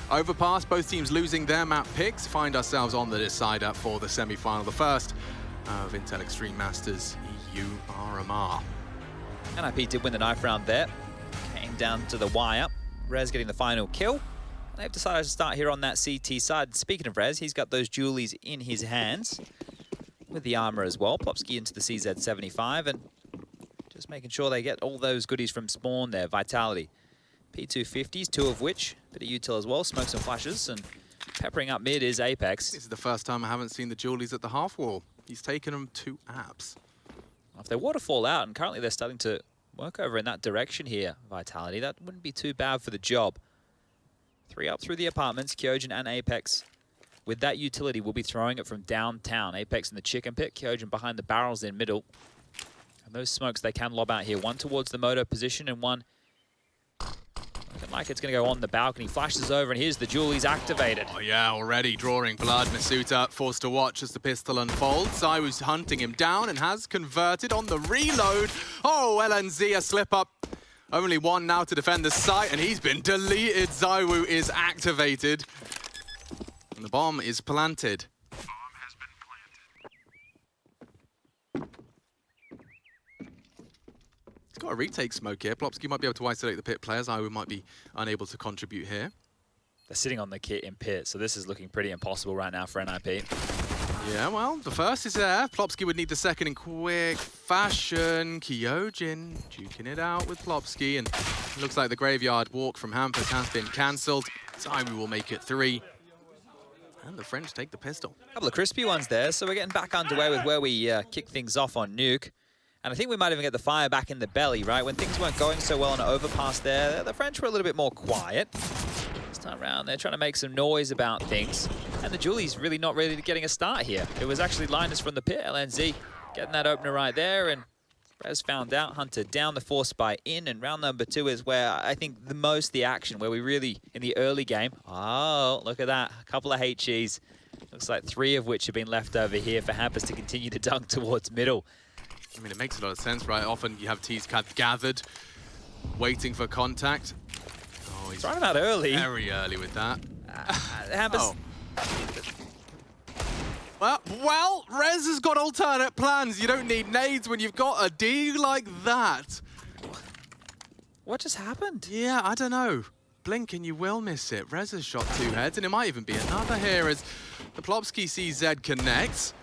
Overpass, both teams losing their map picks. Find ourselves on the decider for the semi-final, the first of Intel Extreme Masters EU RMR. NIP did win the knife round there. Came down to the wire. Rez getting the final kill. They've decided to start here on that CT side. Speaking of Rez, he's got those Julies in his hands with the armor as well. Plopsky into the CZ75 and just making sure they get all those goodies from spawn there. Vitality. P250s, two of which, bit of util as well, smokes and flashes, and peppering up mid is Apex. This is the first time I haven't seen the Julies at the half wall. He's taken them to apps. If they waterfall out, and currently they're starting to work over in that direction here, Vitality, that wouldn't be too bad for the job. 3 up through the apartments, Kyojin and Apex. With that utility, we'll be throwing it from downtown. Apex in the chicken pit, Kyojin behind the barrels in middle. And those smokes they can lob out here. One towards the moto position and one looking like it's going to go on the balcony. Flashes over and here's the Julies activated. Oh yeah, already drawing blood. Masuta forced to watch as the pistol unfolds. Zywu's hunting him down and has converted on the reload. Oh, LNZ a slip up. Only one now to defend the site, and he's been deleted. Zywoo is activated. And the bomb is planted. He's got a retake smoke here. Plopsky might be able to isolate the pit players. Zywoo might be unable to contribute here. They're sitting on the kit in pit, so this is looking pretty impossible right now for NIP. Yeah, well, the first is there. Plopsky would need the second in quick fashion. Kyojin duking it out with Plopsky, and it looks like the graveyard walk from Hampus has been cancelled. Zywoo will make it 3. And the French take the pistol. A couple of crispy ones there, so we're getting back underway with where we kick things off on Nuke. And I think we might even get the fire back in the belly, right? When things weren't going so well on an overpass there, the French were a little bit more quiet. This time around, they're trying to make some noise about things. And the Julie's really not really getting a start here. It was actually Linus from the pit, LNZ getting that opener right there. And Rez found out, Hunter down, the force spy in. And round number 2 is where I think the action, where we really, in the early game, oh, look at that, a couple of HEs. Looks like 3 of which have been left over here for Hampus to continue to dunk towards middle. I mean, it makes a lot of sense, right? Often you have T's gathered, waiting for contact. Oh, he's trying him out early. Very early with that. Hampus. Oh. Well, Rez has got alternate plans. You don't need nades when you've got a D like that. What just happened? Yeah, I don't know. Blink and you will miss it. Rez has shot 2 heads, and it might even be another here as the Plopsky CZ connects.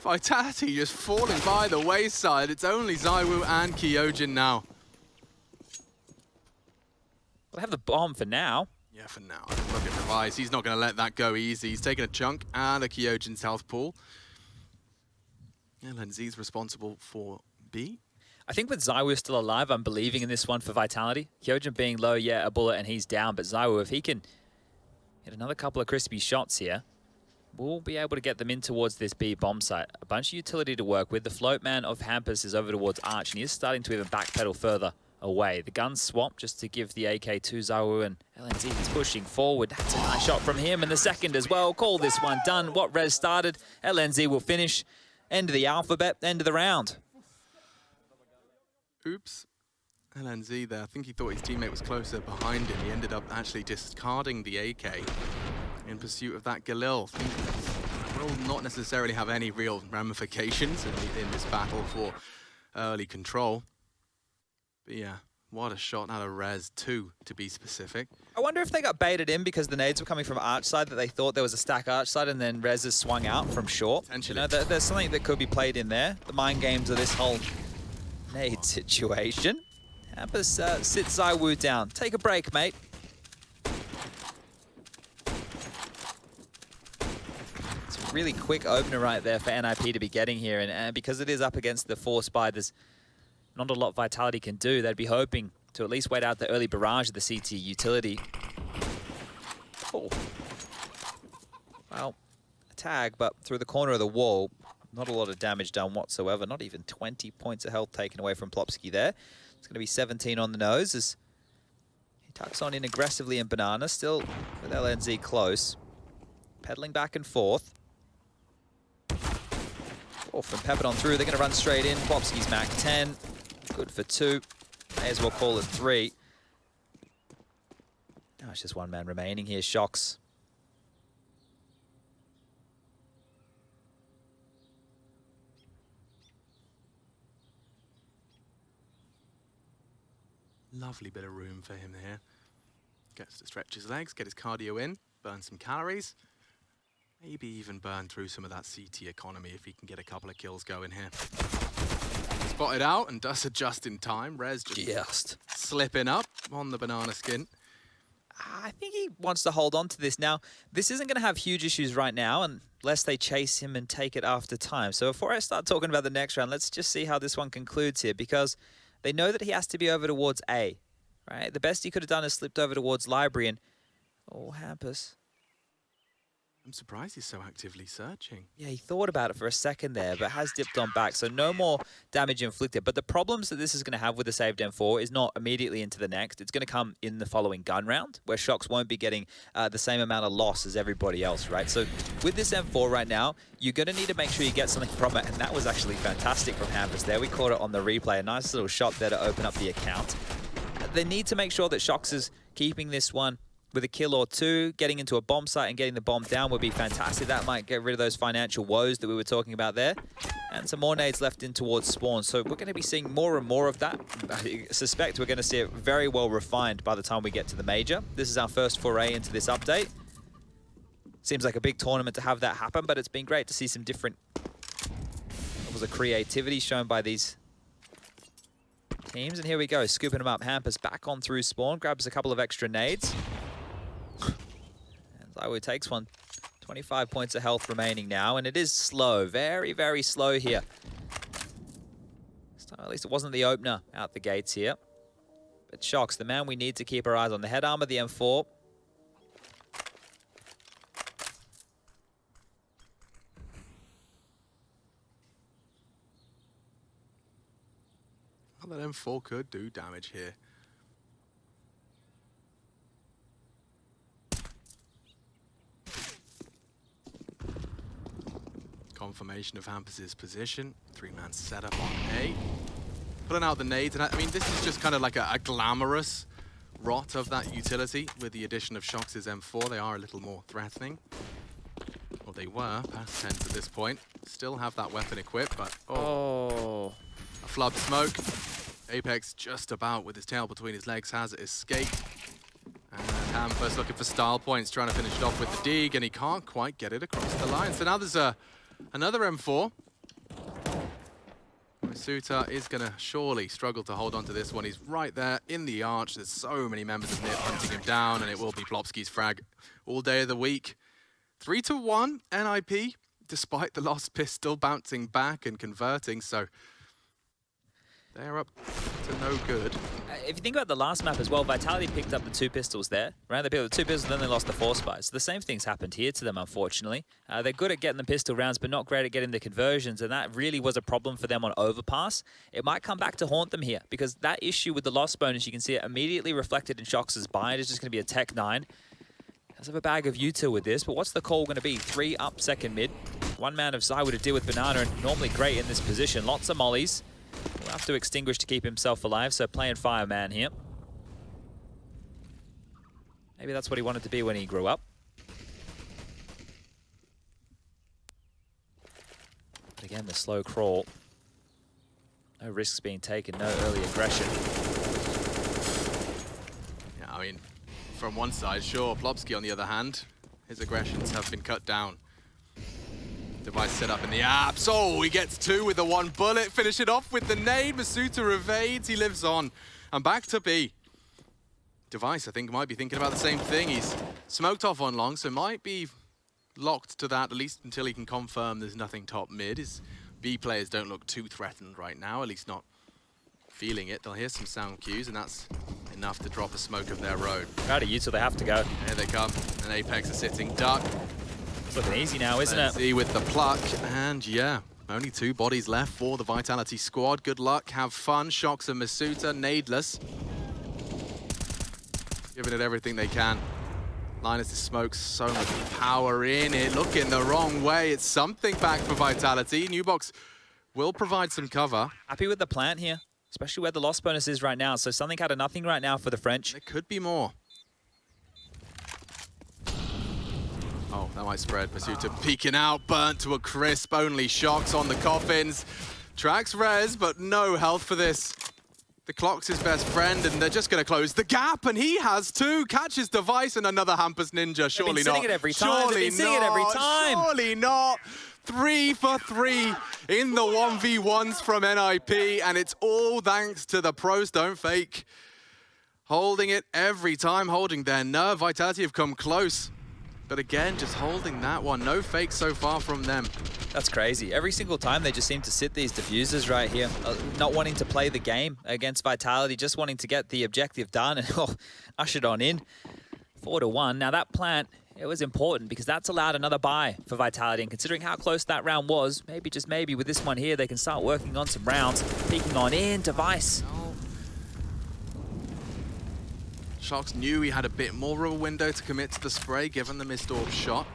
Vitality just falling by the wayside. It's only Zywoo and Kyojin now. We'll have the bomb for now. Yeah, for now. Look at Device. He's not going to let that go easy. He's taking a chunk and a Kyojin's health pool. LNZ's responsible for B. I think with Zywoo still alive, I'm believing in this one for Vitality. Kyojin being low, yeah, a bullet and he's down. But Zywoo, if he can hit another couple of crispy shots here, we'll be able to get them in towards this B bomb site. A bunch of utility to work with. The float man of Hampus is over towards Arch, and he is starting to even backpedal further away. The gun swap just to give the AK to Zywoo, and LNZ is pushing forward. That's a nice shot from him, and the second as well. Call this one done. What Rez started, LNZ will finish. End of the alphabet, end of the round. Oops. LNZ there. I think he thought his teammate was closer behind him. He ended up actually discarding the AK in pursuit of that Galil. Will not necessarily have any real ramifications in this battle for early control. But yeah, what a shot out of Rez, 2 to be specific. I wonder if they got baited in because the nades were coming from Arch side, that they thought there was a stack Arch side, and then Rez has swung out from short. You know, there's something that could be played in there. The mind games of this whole nade situation. Hampus sits Zywoo down. Take a break, mate. It's a really quick opener right there for NIP to be getting here, and because it is up against the force spy, there's not a lot Vitality can do. They'd be hoping to at least wait out the early barrage of the CT utility. Oh. Well, a tag, but through the corner of the wall, not a lot of damage done whatsoever. Not even 20 points of health taken away from Plopsky there. It's going to be 17 on the nose as he tucks on in aggressively in Banana, still with LNZ close. Pedaling back and forth. Off and peppered on through. They're going to run straight in. Plopsky's Mac 10. Good for 2. May as well call it 3. Now it's just one man remaining here. Shocks. Lovely bit of room for him here. Gets to stretch his legs, get his cardio in, burn some calories. Maybe even burn through some of that CT economy if he can get a couple of kills going here. Spotted out and does adjust in time. Rez just slipping up on the banana skin. I think he wants to hold on to this. Now, this isn't going to have huge issues right now unless they chase him and take it after time. So before I start talking about the next round, let's just see how this one concludes here, because they know that he has to be over towards A, right? The best he could have done is slipped over towards Library and... Oh, Hampus. I'm surprised he's so actively searching. Yeah, he thought about it for a second there, but has dipped on back, so no more damage inflicted. But the problems that this is going to have with the saved M4 is not immediately into the next. It's going to come in the following gun round, where Shocks won't be getting the same amount of loss as everybody else, right? So with this M4 right now, you're going to need to make sure you get something from it, and that was actually fantastic from Hampus there. We caught it on the replay. A nice little shot there to open up the account. They need to make sure that Shocks is keeping this one with a kill or two. Getting into a bomb site and getting the bomb down would be fantastic. That might get rid of those financial woes that we were talking about there. And some more nades left in towards spawn. So we're going to be seeing more and more of that. I suspect we're going to see it very well refined by the time we get to the major. This is our first foray into this update. Seems like a big tournament to have that happen, but it's been great to see some different creativity shown by these teams. And here we go, scooping them up. Hampus back on through spawn, grabs a couple of extra nades. Zywoo takes one. 25 points of health remaining now, and it is slow. Very, very slow here. This time, at least it wasn't the opener out the gates here. But Shocks, the man we need to keep our eyes on. The head armor, the M4. Well, that M4 could do damage here. Confirmation of Hampus's position. Three-man setup on A. Pulling out the nades, and I mean, this is just kind of like a glamorous rot of that utility. With the addition of Shocks' M4, they are a little more threatening. Well, they were past 10 at this point. Still have that weapon equipped, but a flub smoke. Apex just about with his tail between his legs has escaped. And Hampus looking for style points, trying to finish it off with the dig, and he can't quite get it across the line. So now there's another M4. Masuta is going to surely struggle to hold on to this one. He's right there in the arch. There's so many members of NIP hunting him down, and it will be Plopsky's frag all day of the week. 3-1 NIP, despite the lost pistol bouncing back and converting. So they're up to no good. If you think about the last map as well, Vitality picked up the 2 pistols there, right? They picked up the 2 pistols, then they lost the 4 spies. So the same thing's happened here to them, unfortunately. They're good at getting the pistol rounds, but not great at getting the conversions, and that really was a problem for them on Overpass. It might come back to haunt them here, because that issue with the loss bonus, you can see it immediately reflected in Shocks' buy. It is just going to be a Tech 9. Does have a bag of util with this, but what's the call going to be? 3 up second mid. One man of Zywoo to deal with Banana, and normally great in this position. Lots of mollies. Will have to extinguish to keep himself alive, so playing fireman here. Maybe that's what he wanted to be when he grew up. But again, the slow crawl. No risks being taken, no early aggression. Yeah, I mean, from one side, sure. Plopsky, on the other hand, his aggressions have been cut down. Device set up in the apps. Oh, he gets 2 with the 1 bullet. Finish it off with the nade. Masuta evades. He lives on. And back to B. Device, I think, might be thinking about the same thing. He's smoked off on long, so might be locked to that, at least until he can confirm there's nothing top mid. His B players don't look too threatened right now, at least not feeling it. They'll hear some sound cues, and that's enough to drop a smoke of their road. Out of util, they have to go. Here they come. And Apex are sitting duck. It's looking easy now, isn't it? See with the pluck, and yeah, only 2 bodies left for the Vitality squad. Good luck, have fun. Shocks and Masuta, nadeless. Giving it everything they can. Linus smokes so much power in it, looking the wrong way. It's something back for Vitality. Newbox will provide some cover. Happy with the plant here, especially where the loss bonus is right now. So something out of nothing right now for the French. There could be more. Oh, that might spread. Pursuta peeking out, burnt to a crisp. Only Shocks on the coffins. Tracks res, but no health for this. The clock's his best friend, and they're just going to close the gap, and he has two. Catches device and another Hampus Ninja. Surely not. It every time. Surely not. Surely not. 3 for 3 in the 1v1s from NIP, and it's all thanks to the pros don't fake. Holding it every time, holding their nerve. Vitality have come close, but again, just holding that one. No fakes so far from them. That's crazy. Every single time they just seem to sit these diffusers right here, not wanting to play the game against Vitality, just wanting to get the objective done and ushered on in. 4-1. Now that plant, it was important because that's allowed another buy for Vitality, and considering how close that round was, maybe, just maybe, with this one here, they can start working on some rounds. Peeking on in, device. Sharks knew he had a bit more of a window to commit to the spray, given the missed orb shot.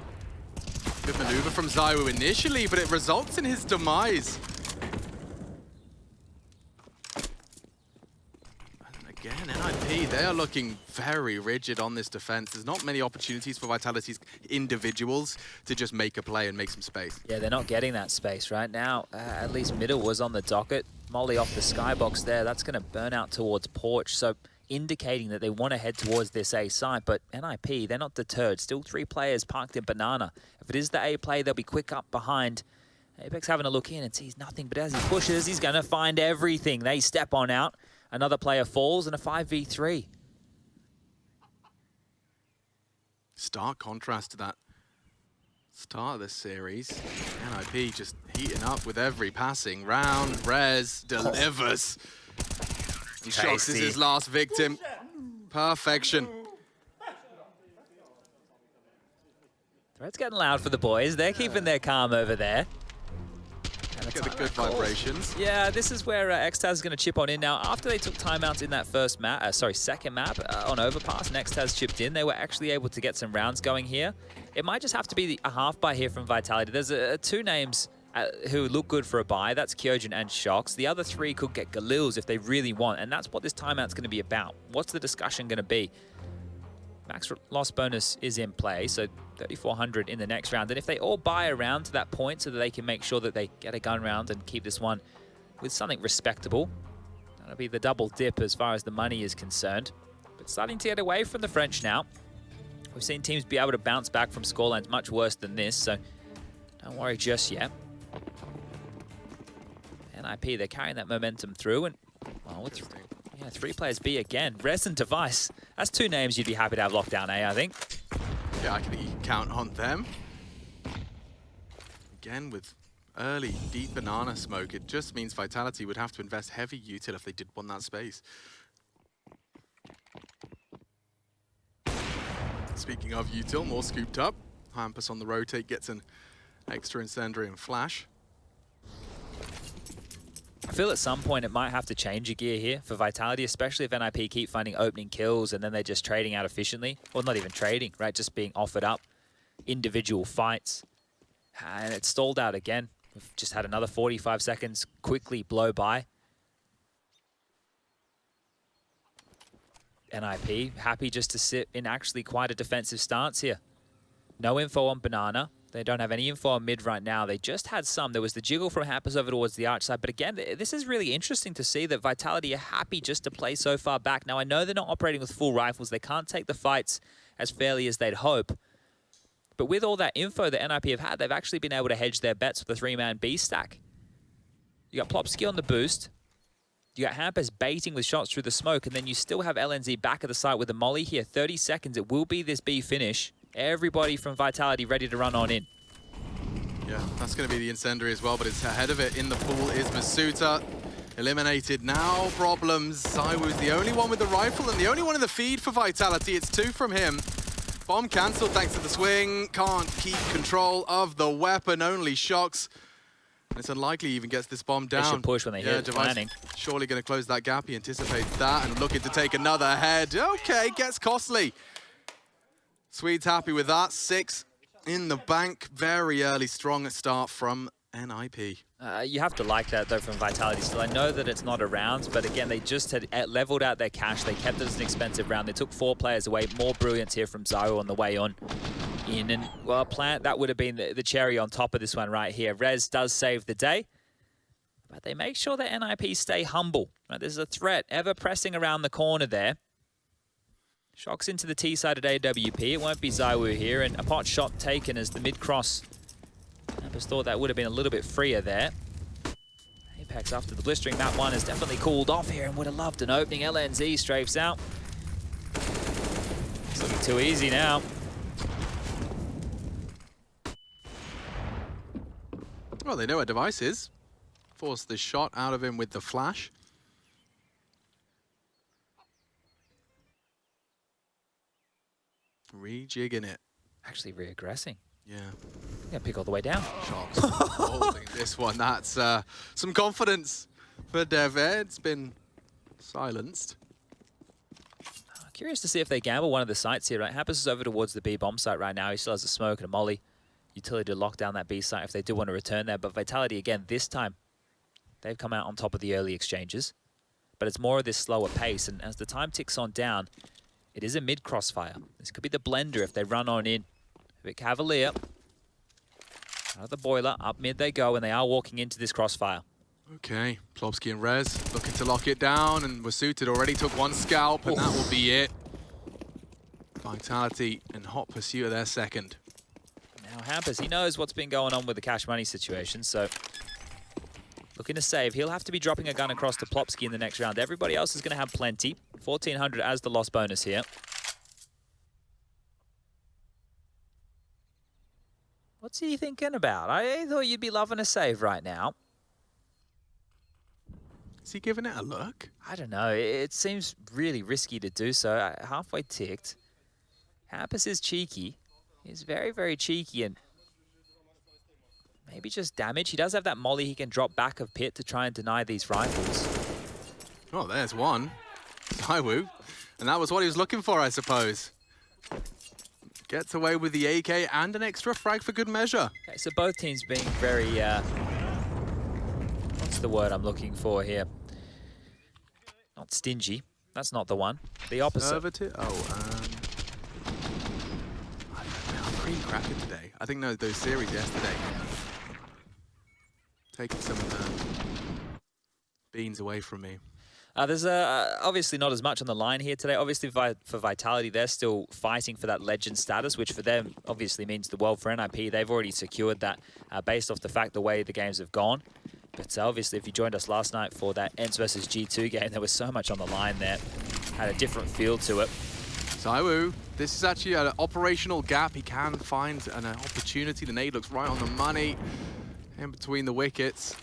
Good maneuver from Zywoo initially, but it results in his demise. And again, NIP, they are looking very rigid on this defense. There's not many opportunities for Vitality's individuals to just make a play and make some space. Yeah, they're not getting that space right now. At least middle was on the docket. Molly off the skybox there. That's going to burn out towards Porch. So indicating that they want to head towards this A side, but NIP, they're not deterred. Still 3 players parked in Banana. If it is the A play, they'll be quick up behind. Apex having a look in and sees nothing, but as he pushes, he's going to find everything. They step on out. Another player falls and a 5v3. Stark contrast to that start of this series. NIP just heating up with every passing round. Rez delivers. And Shocks is his last victim. Perfection. Threat's getting loud for the boys. They're keeping their calm over there. Get the good vibrations. Yeah, this is where Xtaz is going to chip on in now. After they took timeouts in that second map on Overpass, and Xtaz chipped in, they were actually able to get some rounds going here. It might just have to be a half buy here from Vitality. There's 2 names who look good for a buy. That's Kyojin and Shocks. The other 3 could get Galils if they really want, and that's what this timeout's going to be about. What's the discussion going to be? Max loss bonus is in play, so 3,400 in the next round. And if they all buy around to that point so that they can make sure that they get a gun round and keep this one with something respectable, that'll be the double dip as far as the money is concerned. But starting to get away from the French now. We've seen teams be able to bounce back from scorelines much worse than this, so don't worry just yet. NIP, they're carrying that momentum through, and well, it's 3 players B again. Rez and Device. That's 2 names you'd be happy to have locked down A, I think. Yeah, I think you can count on them. Again, with early, deep banana smoke, it just means Vitality would have to invest heavy util if they did want that space. Speaking of util, more scooped up. Hampus on the rotate gets an extra incendiary and flash. I feel at some point it might have to change a gear here for Vitality, especially if NIP keep finding opening kills and then they're just trading out efficiently. Well, not even trading, right? Just being offered up individual fights. And it's stalled out again. We've just had another 45 seconds quickly blow by. NIP happy just to sit in actually quite a defensive stance here. No info on Banana. They don't have any info on mid right now. They just had some. There was the jiggle from Hampus over towards the arch side. But again, this is really interesting to see that Vitality are happy just to play so far back. Now, I know they're not operating with full rifles. They can't take the fights as fairly as they'd hope. But with all that info that NIP have had, they've actually been able to hedge their bets with a 3-man B stack. You got Plopsky on the boost. You got Hampus baiting with shots through the smoke. And then you still have LNZ back at the site with a molly here. 30 seconds. It will be this B finish. Everybody from Vitality ready to run on in. Yeah, that's going to be the incendiary as well, but it's ahead of it in the pool is Masuta. Eliminated now, problems. Zywoo's the only one with the rifle and the only one in the feed for Vitality. It's 2 from him. Bomb cancelled thanks to the swing. Can't keep control of the weapon, only Shocks. And it's unlikely he even gets this bomb down. They should push when they hit planning. Surely going to close that gap. He anticipates that and looking to take another head. Okay, gets costly. Swede's happy with that. 6 in the bank. Very early, strong start from NIP. You have to like that, though, from Vitality still. I know that it's not a round, but again, they just had leveled out their cash. They kept it as an expensive round. They took 4 players away. More brilliance here from Zywoo on the way on. in. And, well, Plant, that would have been the cherry on top of this one right here. Rez does save the day, but they make sure that NIP stay humble. Right, there's a threat ever pressing around the corner there. Shocks into the T side at AWP. It won't be Zaiwu here, and a pot shot taken as the mid-cross. I just thought that would have been a little bit freer there. Apex after the blistering map one has definitely cooled off here and would have loved an opening. LNZ strafes out. It's looking too easy now. Well, they know where Device is. Force the shot out of him with the flash. Rejigging it. Actually re-aggressing. Yeah. I'm gonna pick all the way down. Shocks holding this one. That's some confidence for Dev. It's been silenced. Curious to see if they gamble one of the sites here, right? Happus is over towards the B bomb site right now. He still has a smoke and a molly. Utility to lock down that B site if they do want to return there. But Vitality, again, this time, they've come out on top of the early exchanges. But it's more of this slower pace. And as the time ticks on down, it is a mid-crossfire. This could be the blender if they run on in. A bit cavalier. Out of the boiler, up mid they go, and they are walking into this crossfire. Okay, Plobsky and Rez looking to lock it down, and Wasuited already took one scalp, and that will be it. Vitality in hot pursuit of their second. Now Hampers, he knows what's been going on with the cash money situation, so looking to save. He'll have to be dropping a gun across to Plopsky in the next round. Everybody else is going to have plenty. 1,400 as the loss bonus here. What's he thinking about? I thought you'd be loving a save right now. Is he giving it a look? I don't know. It seems really risky to do so. Halfway ticked. Hampus is cheeky. He's very, very cheeky, and maybe just damage. He does have that molly he can drop back of pit to try and deny these rifles. Oh, there's one. Zaiwu. And that was what he was looking for, I suppose. Gets away with the AK and an extra frag for good measure. Okay, so both teams being very, what's the word I'm looking for here? Not stingy. That's not the one. The opposite. Conservative? I'm pretty cracking today. I think those series yesterday. Taking some of the beans away from me. There's obviously not as much on the line here today. Obviously, for Vitality, they're still fighting for that legend status, which for them obviously means the world. For NIP, they've already secured that based off the fact the way the games have gone. But obviously, if you joined us last night for that ENCE versus G2 game, there was so much on the line there. Had a different feel to it. Zaiwu, this is actually an operational gap. He can find an opportunity. The nade looks right on the money. In between the wickets.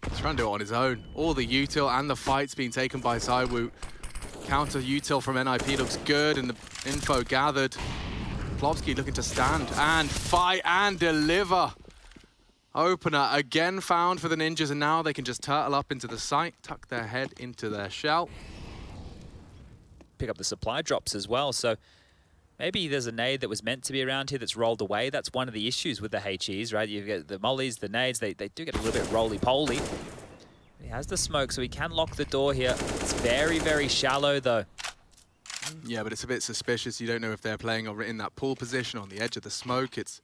He's trying to do it on his own. All the util and the fights being taken by Zaiwu. Counter util from NIP looks good, and the info gathered. Plopsky looking to stand and fight and deliver. Opener again found for the ninjas, and now they can just turtle up into the site, tuck their head into their shell. Pick up the supply drops as well, so maybe there's a nade that was meant to be around here that's rolled away. That's one of the issues with the HEs, right? You get the mollies, the nades, they do get a little bit roly-poly. He has the smoke, so he can lock the door here. It's very, very shallow, though. Yeah, but it's a bit suspicious. You don't know if they're playing over in that pull position on the edge of the smoke. It's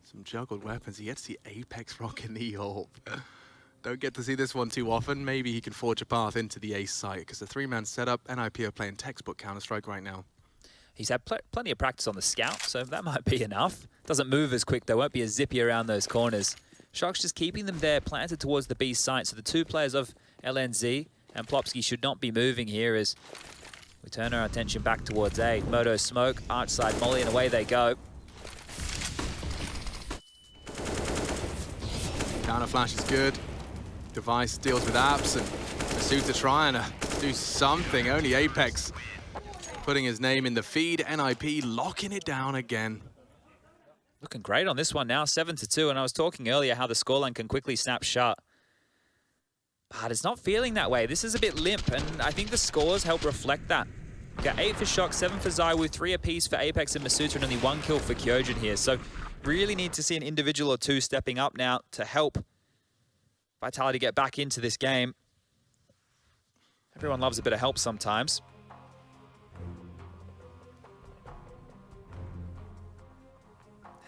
some juggled weapons. He gets the Apex rock in the AWP. Don't get to see this one too often. Maybe he can forge a path into the ace site, because the three-man setup, NIP are playing textbook Counter-Strike right now. He's had plenty of practice on the scout, so that might be enough. Doesn't move as quick, though. Won't be as zippy around those corners. Shock's just keeping them there, planted towards the B site. So the two players of LNZ and Plopsky should not be moving here as we turn our attention back towards A. Moto smoke, arch side molly, and away they go. Counter flash is good. Device deals with apps, and Masuta trying to do something. Only Apex putting his name in the feed. NIP locking it down again. Looking great on this one now, 7-2. And I was talking earlier how the scoreline can quickly snap shut. But it's not feeling that way. This is a bit limp, and I think the scores help reflect that. We've got 8 for Shock, 7 for Zaiwu, 3 apiece for Apex and Masuta, and only 1 kill for Kyojin here. So really need to see an individual or two stepping up now to help Vitality get back into this game. Everyone loves a bit of help sometimes.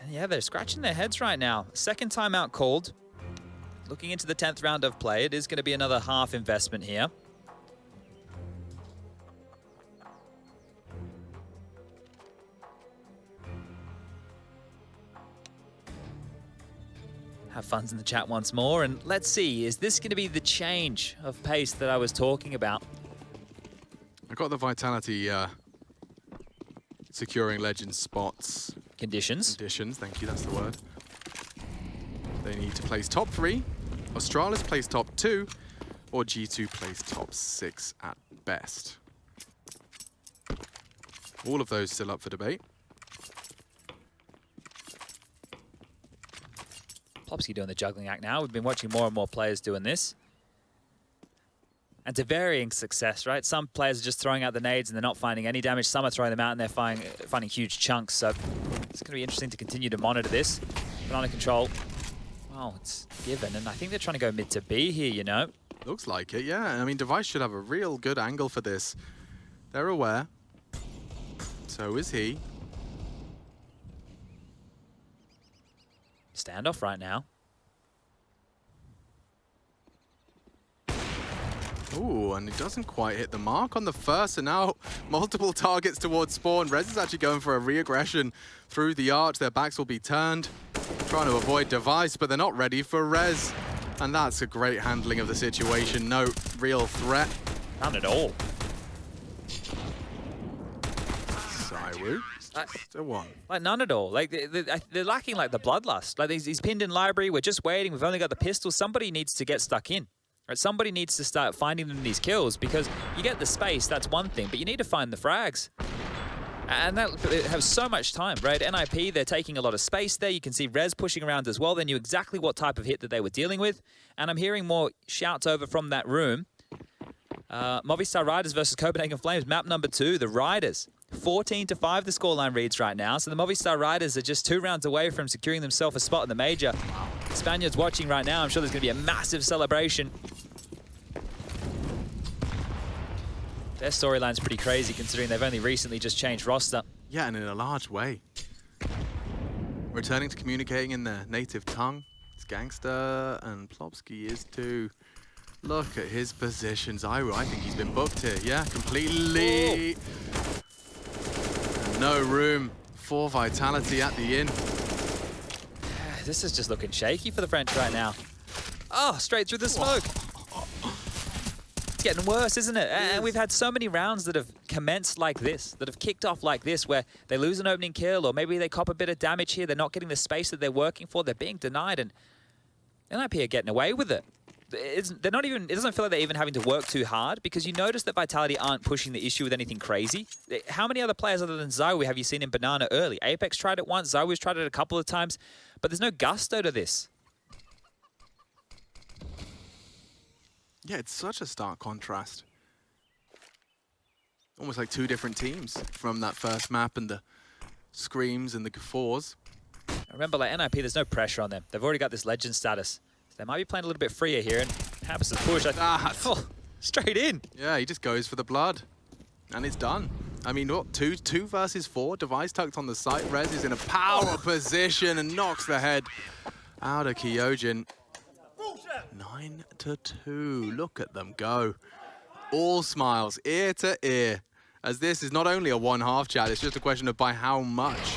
And yeah, they're scratching their heads right now. Second timeout called. Looking into the 10th round of play, it is going to be another half investment here. Have fun in the chat once more, and let's see, is this going to be the change of pace that I was talking about? I got the Vitality securing Legends spots. Conditions, thank you, that's the word. They need to place top 3, Australis place top 2, or G2 place top 6 at best. All of those still up for debate. Plopsky doing the juggling act now. We've been watching more and more players doing this. And to varying success, right? Some players are just throwing out the nades and they're not finding any damage. Some are throwing them out and they're finding huge chunks. So it's going to be interesting to continue to monitor this. Banana control. Well, it's given. And I think they're trying to go mid to B here, you know? Looks like it, yeah. I mean, Device should have a real good angle for this. They're aware. So is he. Standoff right now. Ooh, and he doesn't quite hit the mark on the first, and now multiple targets towards spawn. Rez is actually going for a re-aggression through the arch. Their backs will be turned, trying to avoid Device, but they're not ready for Rez. And that's a great handling of the situation. No real threat. None at all. Saiwu, still one. Like, none at all. Like, they're lacking, like, the bloodlust. Like, he's pinned in library. We're just waiting. We've only got the pistol. Somebody needs to get stuck in. Right? Somebody needs to start finding them these kills, because you get the space, that's one thing, but you need to find the frags. And that has so much time, right? NIP, they're taking a lot of space there. You can see Rez pushing around as well. They knew exactly what type of hit that they were dealing with. And I'm hearing more shouts over from that room. Movistar Riders versus Copenhagen Flames, map number 2, the Riders. 14-5 the scoreline reads right now. So the Movistar Riders are just 2 rounds away from securing themselves a spot in the major. Spaniards watching right now. I'm sure there's going to be a massive celebration. Their storyline's pretty crazy considering they've only recently just changed roster. Yeah, and in a large way. Returning to communicating in their native tongue. It's Gangster, and Plopsky is too. Look at his positions. I think he's been booked here. Yeah, completely. And no room for Vitality at the inn. This is just looking shaky for the French right now. Oh, straight through the smoke. It's getting worse, isn't it? And we've had so many rounds that have commenced like this, that have kicked off like this, where they lose an opening kill, or maybe they cop a bit of damage here. They're not getting the space that they're working for. They're being denied, and NIP are getting away with it. They're not even, it doesn't feel like they're even having to work too hard, because you notice that Vitality aren't pushing the issue with anything crazy. How many other players other than Zaiwu have you seen in Banana early? Apex tried it once, Zaiwu's tried it a couple of times, but there's no gusto to this. Yeah, it's such a stark contrast. Almost like 2 different teams from that first map, and the screams and the guffaws. Remember, like NIP, there's no pressure on them. They've already got this legend status. They might be playing a little bit freer here, and happens to push. Straight in. Yeah, he just goes for the blood, and it's done. I mean, what, 2 versus 4? Device tucked on the site. Rez is in a power position and knocks the head out of Kyojin. 9-2. Look at them go. All smiles, ear to ear, as this is not only a 1-half chat, it's just a question of by how much.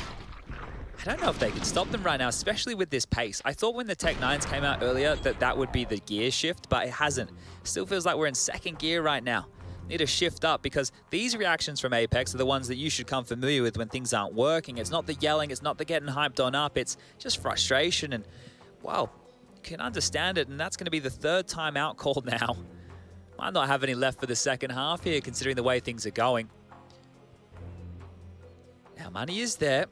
I don't know if they can stop them right now, especially with this pace. I thought when the Tech 9s came out earlier that would be the gear shift, but it hasn't. Still feels like we're in 2nd gear right now. Need to shift up, because these reactions from Apex are the ones that you should come familiar with when things aren't working. It's not the yelling, it's not the getting hyped on up, it's just frustration, and wow, you can understand it, and that's going to be the 3rd time out called now. Might not have any left for the 2nd half here, considering the way things are going. Now, money is there.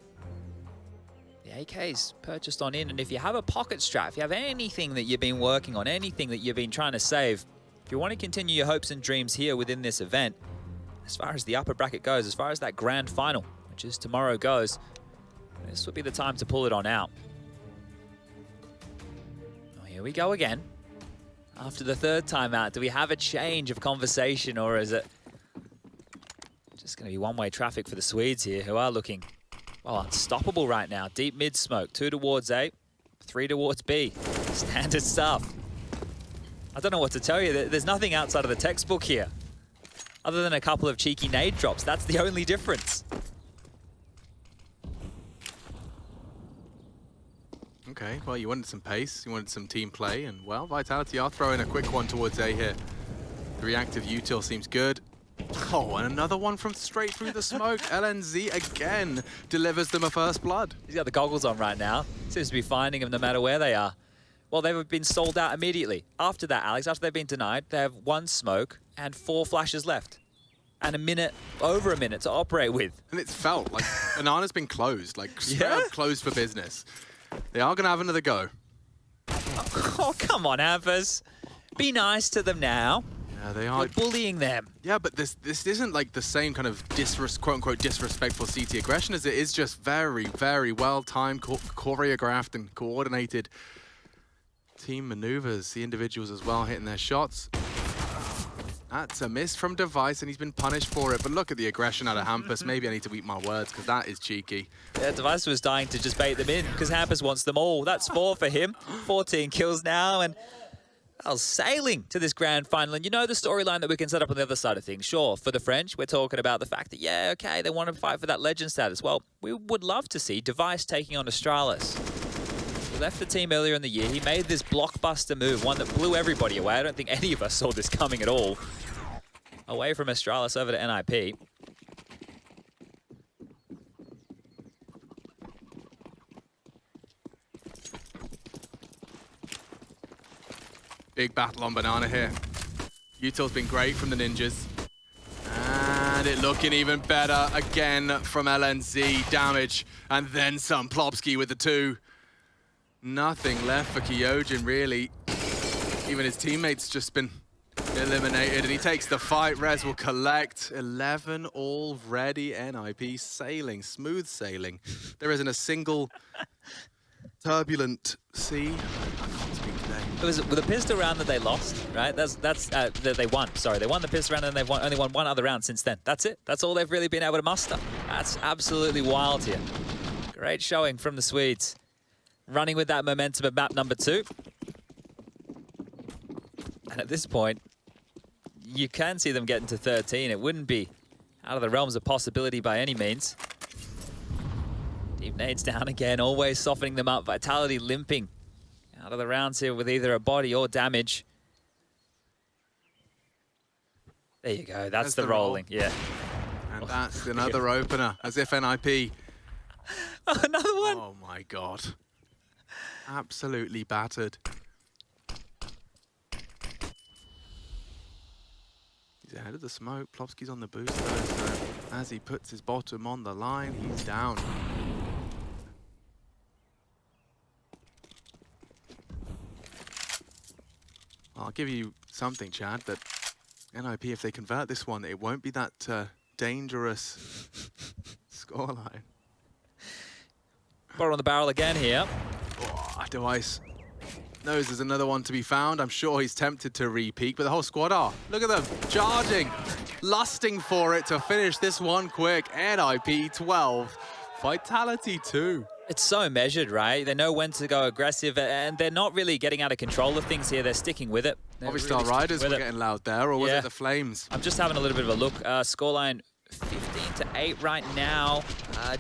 The AK's purchased on in, and if you have a pocket strap, if you have anything that you've been working on, anything that you've been trying to save, if you want to continue your hopes and dreams here within this event, as far as the upper bracket goes, as far as that grand final, which is tomorrow, goes, this would be the time to pull it on out. Oh, here we go again. After the third time out, do we have a change of conversation, or is it just going to be one-way traffic for the Swedes here, who are looking, well, unstoppable right now? Deep mid smoke, 2 towards A, 3 towards B. Standard stuff. I don't know what to tell you. There's nothing outside of the textbook here, other than a couple of cheeky nade drops. That's the only difference. Okay, well, you wanted some pace, you wanted some team play, and, well, Vitality are throwing a quick one towards A here. The reactive util seems good. Oh, and another one from straight through the smoke. LNZ again delivers them a first blood. He's got the goggles on right now. Seems to be finding them no matter where they are. Well, they've been sold out immediately. After that, Alex, after they've been denied, they have 1 smoke and 4 flashes left. And a minute, over a minute to operate with. And it's felt like Banana's been closed, like straight up closed for business. They are going to have another go. Oh, come on, Hampers. Be nice to them now. Yeah, they are. You're bullying them. Yeah, but this isn't like the same kind of quote-unquote disrespectful CT aggression as it is just very, very well-timed, choreographed and coordinated team maneuvers. The individuals as well hitting their shots. That's a miss from Device, and he's been punished for it. But look at the aggression out of Hampus. Maybe I need to eat my words, because that is cheeky. Yeah, Device was dying to just bait them in, because Hampus wants them all. That's 4 for him. 14 kills now, and well, sailing to this grand final. And you know the storyline that we can set up on the other side of things. Sure, for the French, we're talking about the fact that, yeah, okay, they want to fight for that legend status. Well, we would love to see Device taking on Astralis. He left the team earlier in the year. He made this blockbuster move, one that blew everybody away. I don't think any of us saw this coming at all. Away from Astralis over to NIP. Big battle on Banana here. Util's been great from the Ninjas. And it looking even better again from LNZ. Damage and then some. Plopsky with the 2. Nothing left for Kyojin, really. Even his teammates just been eliminated, and he takes the fight. Rez will collect 11 already. NIP sailing, smooth sailing. There isn't a single turbulent sea. I can't speak today. It was with a pistol round that they lost, right? That they won. Sorry, they won the pistol round, and they've only won 1 other round since then. That's it. That's all they've really been able to muster. That's absolutely wild here. Great showing from the Swedes. Running with that momentum at map number 2. And at this point, you can see them getting to 13. It wouldn't be out of the realms of possibility by any means. Deep nades down again, always softening them up. Vitality limping out of the rounds here with either a body or damage. There you go, that's the rolling, yeah. And that's another opener, as if NIP. Another one. Oh my God. Absolutely battered. He's ahead of the smoke. Plopsky's on the boost though, so as he puts his bottom on the line, he's down. I'll give you something, Chad, that NIP, if they convert this one, it won't be that dangerous scoreline. Bottom on the barrel again here. Oh, Device knows there's another one to be found. I'm sure he's tempted to re-peek, but the whole squad are. Look at them, charging, lusting for it to finish this one quick. NIP 12, Vitality 2. It's so measured, right? They know when to go aggressive, and they're not really getting out of control of things here. They're sticking with it. Obviously, our riders were getting loud there, or was it the Flames? I'm just having a little bit of a look. Scoreline 15-8 right now.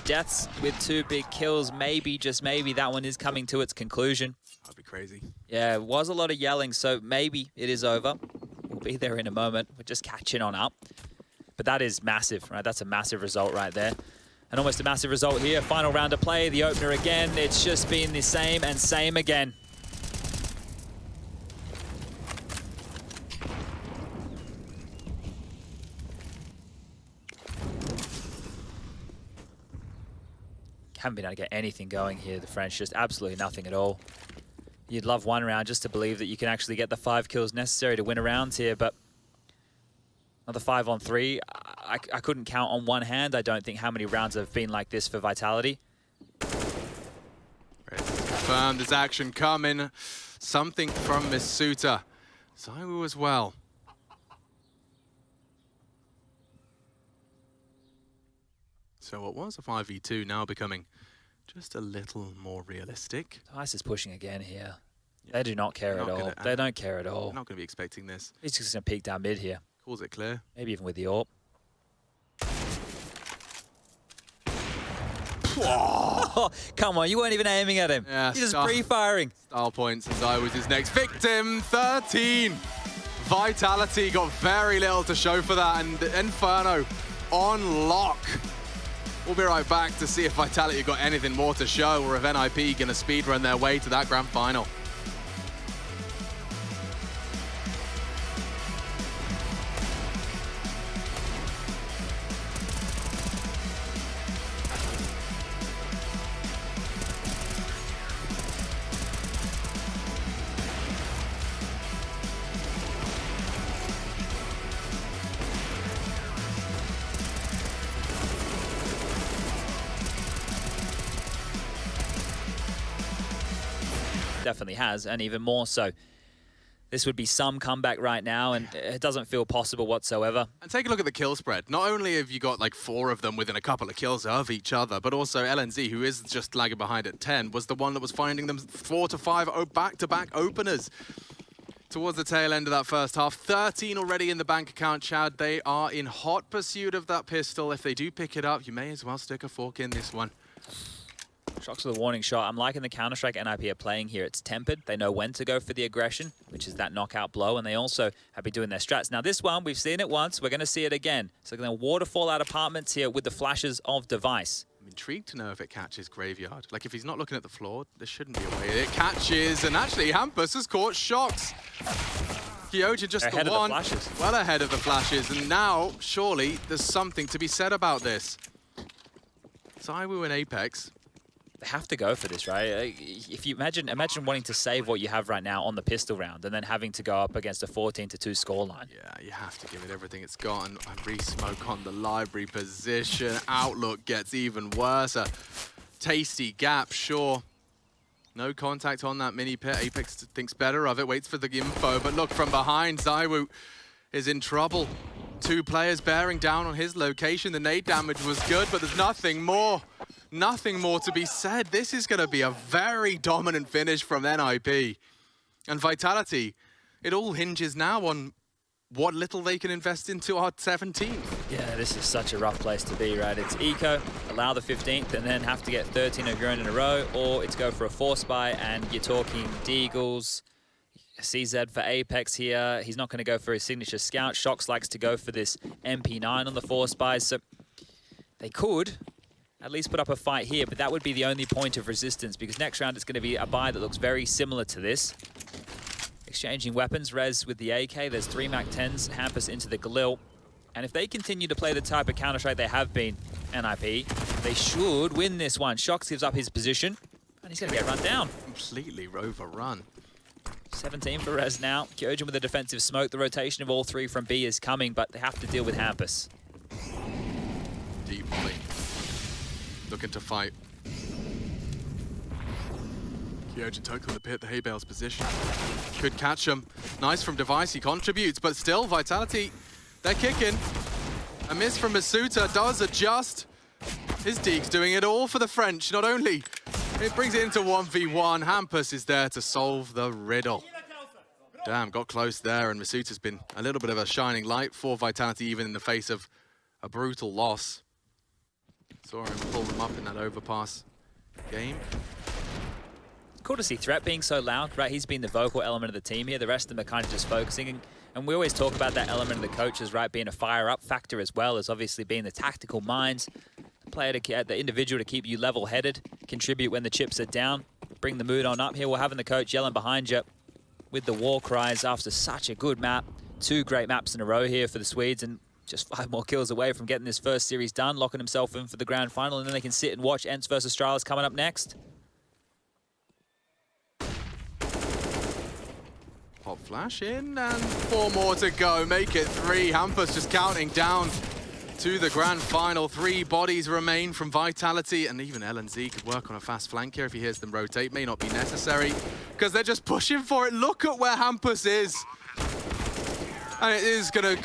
Deaths with 2 big kills. Maybe, just maybe, that one is coming to its conclusion. That'd be crazy. Yeah, it was a lot of yelling, so maybe it is over. We'll be there in a moment. We're just catching on up. But that is massive, right? That's a massive result right there. And almost a massive result here. Final round of play, the opener again. It's just been the same and same again. Haven't been able to get anything going here, the French. Just absolutely nothing at all. You'd love one round just to believe that you can actually get the 5 kills necessary to win a round here, but another 5 on 3. I couldn't count on one hand, I don't think, how many rounds have been like this for Vitality. Confirmed, there's action coming. Something from Misuta. ZywOo as well. So what was a 5v2 now becoming just a little more realistic. Ice is pushing again here. They do not care at all. They don't care at all. Not going to be expecting this. He's just going to peek down mid here. Calls it clear. Maybe even with the AWP. Oh, come on, you weren't even aiming at him. Yeah, you're just pre-firing. Style points, and Zai was his next victim. 13. Vitality got very little to show for that, and Inferno on lock. We'll be right back to see if Vitality got anything more to show, or if NIP going to speedrun their way to that grand final. Definitely has, and even more so. This would be some comeback right now, and it doesn't feel possible whatsoever. And take a look at the kill spread. Not only have you got like 4 of them within a couple of kills of each other, but also LNZ, who is just lagging behind at 10, was the one that was finding them 4 to 5 back-to-back openers towards the tail end of that first half. 13 already in the bank account, Chad. They are in hot pursuit of that pistol. If they do pick it up, you may as well stick a fork in this one. Shox with a warning shot. I'm liking the Counter-Strike NIP are playing here. It's tempered. They know when to go for the aggression, which is that knockout blow, and they also have been doing their strats. Now this one, we've seen it once. We're going to see it again. So they're going to waterfall out apartments here with the flashes of Device. I'm intrigued to know if it catches Graveyard. Like, if he's not looking at the floor, there shouldn't be a way. It catches, and actually, Hampus has caught Shox. Kyojin just ahead the one. of the flashes. Well ahead of the flashes, and now, surely, there's something to be said about this. ZywOo and Apex. They have to go for this, right? If you imagine wanting to save what you have right now on the pistol round and then having to go up against a 14-2 scoreline. Yeah, you have to give it everything it's got, and re-smoke on the library position. Outlook gets even worse. A tasty gap, sure. No contact on that mini pit. Apex thinks better of it, waits for the info, but look from behind, ZywOo is in trouble. 2 players bearing down on his location. The nade damage was good, but there's nothing more. Nothing more to be said. This is going to be a very dominant finish from NIP. And Vitality, it all hinges now on what little they can invest into our 17th. Yeah, this is such a rough place to be, right? It's eco, allow the 15th, and then have to get 13 of your own in a row, or it's go for a force buy, and you're talking Deagles, CZ for Apex here. He's not going to go for his signature scout. Shox likes to go for this MP9 on the force buys, so they could at least put up a fight here, but that would be the only point of resistance, because next round it's going to be a buy that looks very similar to this. Exchanging weapons, Rez with the AK, there's 3 MAC-10s, Hampus into the Galil, and if they continue to play the type of Counter-Strike they have been, NIP, they should win this one. Shox gives up his position, and he's going to get run down. Completely overrun. 17 for Rez now. Kyojin with a defensive smoke. The rotation of all 3 from B is coming, but they have to deal with Hampus. Deep volley. Looking to fight. Kyojin took on the pit, the hay bale's position. Could catch him. Nice from Device, he contributes, but still, Vitality, they're kicking. A miss from Masuta does adjust. His Deek's doing it all for the French. Not only, it brings it into 1v1. Hampus is there to solve the riddle. Damn, got close there, and Masuta's been a little bit of a shining light for Vitality, even in the face of a brutal loss. Saw him pull them up in that overpass game. Cool to see Threat being so loud, right? He's been the vocal element of the team here. The rest of them are kind of just focusing. And we always talk about that element of the coaches, right? Being a fire-up factor as well as obviously being the tactical minds. The player, the individual to keep you level-headed, contribute when the chips are down, bring the mood on up. Here we're having the coach yelling behind you with the war cries after such a good map. 2 great maps in a row here for the Swedes, and just 5 more kills away from getting this first series done, locking himself in for the grand final, and then they can sit and watch Ents versus Astralis coming up next. Pop flash in, and 4 more to go. Make it 3. Hampus just counting down to the grand final. 3 bodies remain from Vitality, and even LNZ could work on a fast flank here if he hears them rotate. May not be necessary, because they're just pushing for it. Look at where Hampus is. And it is going to